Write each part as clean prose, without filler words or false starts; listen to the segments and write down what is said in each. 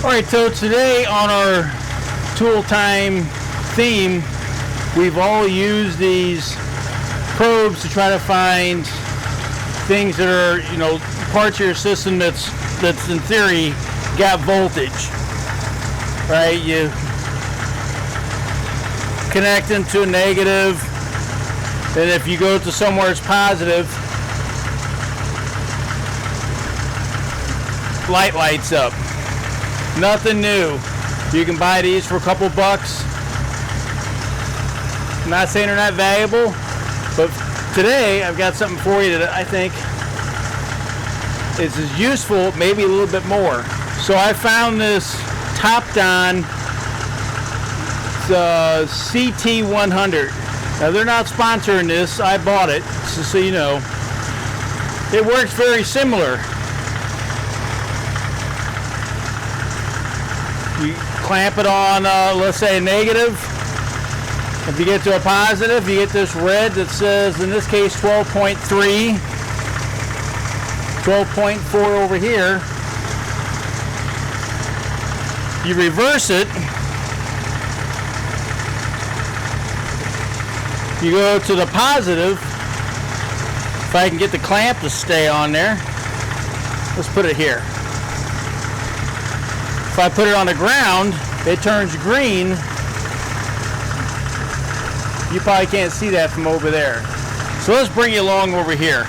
Alright, so today on our tool time theme, we've all used these probes to try to find things that are, parts of your system that's in theory got voltage. Right? You connect into a negative, and if you go to somewhere it's positive, light lights up. Nothing new. You can buy these for a couple bucks. I'm not saying they're not valuable, but today I've got something for you that I think is as useful, maybe a little bit more. So I found this Topdon CT100. Now they're not sponsoring this. I bought it, just so you know. It works very similar. You clamp it on, let's say, a negative. If you get to a positive, you get this red that says, in this case, 12.3, 12.4 over here. You reverse it. You go to the positive. If I can get the clamp to stay on there. Let's put it here. If I put it on the ground, it turns green. You probably can't see that from over there. So let's bring you along over here.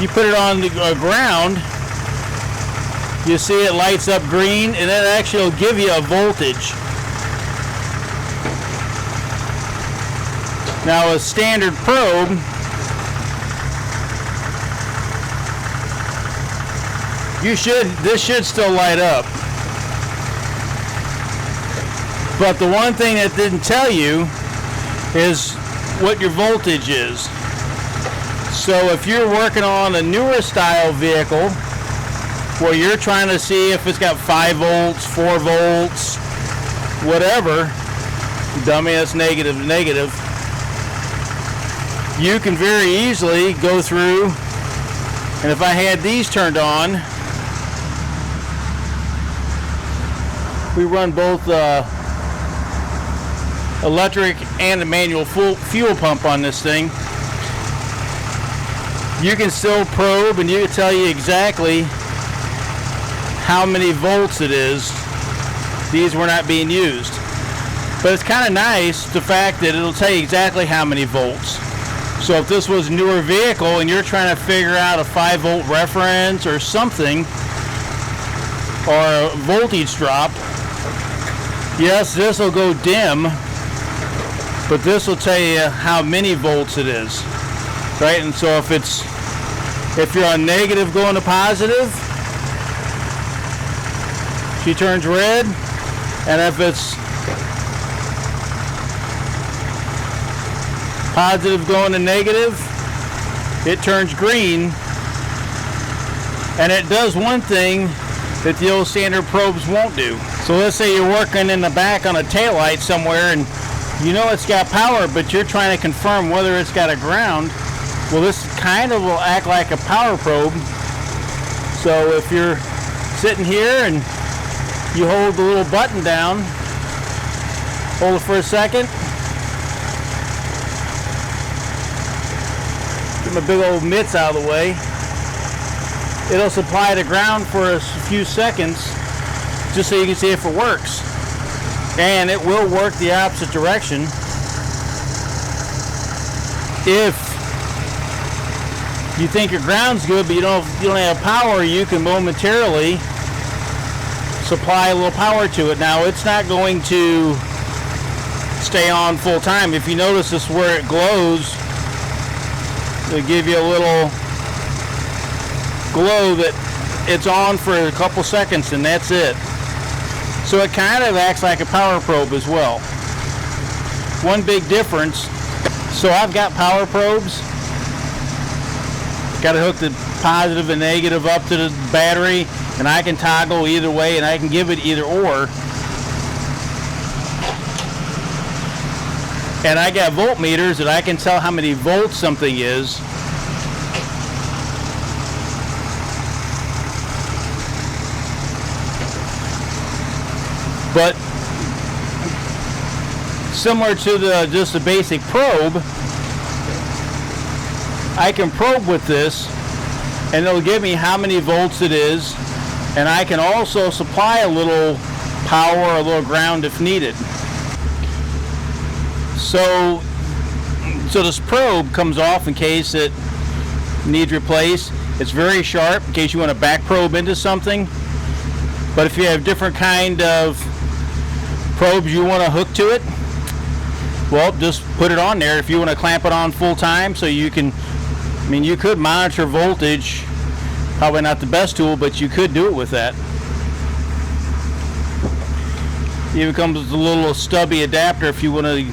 You put it on the ground, you see it lights up green, and that actually will give you a voltage. Now a standard probe, this should still light up. But the one thing that didn't tell you is what your voltage is. So if you're working on a newer style vehicle where you're trying to see if it's got 5 volts, 4 volts, whatever, dummy, that's negative, you can very easily go through, and if I had these turned on, we run both electric and a manual fuel pump on this thing. You can still probe, and you can tell you exactly how many volts it is. These were not being used, but it's kind of nice the fact that it'll tell you exactly how many volts. So if this was a newer vehicle and you're trying to figure out a 5-volt reference or something, or a voltage drop, yes, this will go dim, but this will tell you how many volts it is, right? And so if you're on negative going to positive, she turns red, and if it's positive going to negative, it turns green. And it does one thing that the old standard probes won't do. So let's say you're working in the back on a taillight somewhere, and you know it's got power, but you're trying to confirm whether it's got a ground. Well, this kind of will act like a power probe. So if you're sitting here and you hold the little button down, hold it for a second, get my big old mitts out of the way, it'll supply the ground for a few seconds just so you can see if it works. And it will work the opposite direction. If you think your ground's good but you don't have power, you can momentarily supply a little power to it. Now it's not going to stay on full time. If you notice this where it glows, it'll give you a little glow that it's on for a couple seconds, and that's it. So it kind of acts like a power probe as well. One big difference, so I've got power probes. Got to hook the positive and negative up to the battery, and I can toggle either way, and I can give it either or. And I got voltmeters that I can tell how many volts something is. But similar to just the basic probe, I can probe with this and it'll give me how many volts it is, and I can also supply a little power or a little ground if needed. So this probe comes off in case it needs replaced. It's very sharp in case you want to back probe into something. But if you have different kind of probes you want to hook to it, well, just put it on there. If you want to clamp it on full time, so you can, I mean, you could monitor voltage. Probably not the best tool, but you could do it with that. Even comes with a little stubby adapter if you want to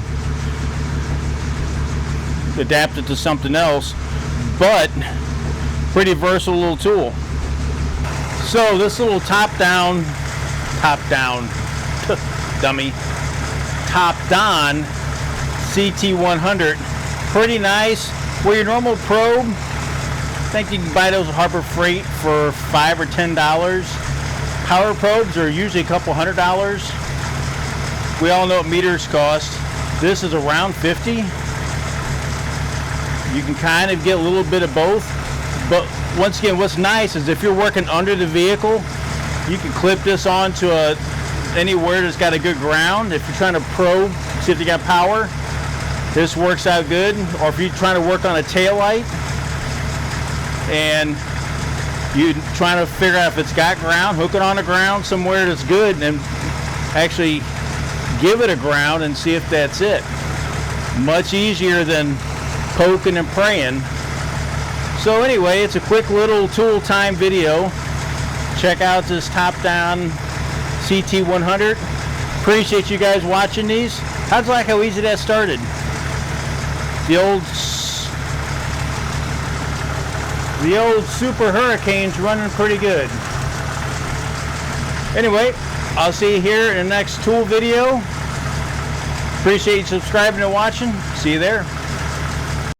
adapt it to something else, but pretty versatile little tool. So this little Topdon dummy, Topdon CT100, pretty nice. Where your normal probe, I think you can buy those at Harbor Freight for $5 or $10. Power probes are usually a couple $100. We all know what meters cost. This is around $50. You can kind of get a little bit of both, but once again, what's nice is if you're working under the vehicle, you can clip this onto anywhere that's got a good ground. If you're trying to probe, see if you got power, this works out good. Or if you're trying to work on a taillight and you're trying to figure out if it's got ground, hook it on the ground somewhere that's good and actually give it a ground and see if that's it. Much easier than poking and praying. So anyway, it's a quick little tool time video. Check out this Topdon CT100. Appreciate you guys watching these. How'd you like how easy that started? The old Super Hurricane's running pretty good. Anyway, I'll see you here in the next tool video. Appreciate you subscribing and watching. See you there.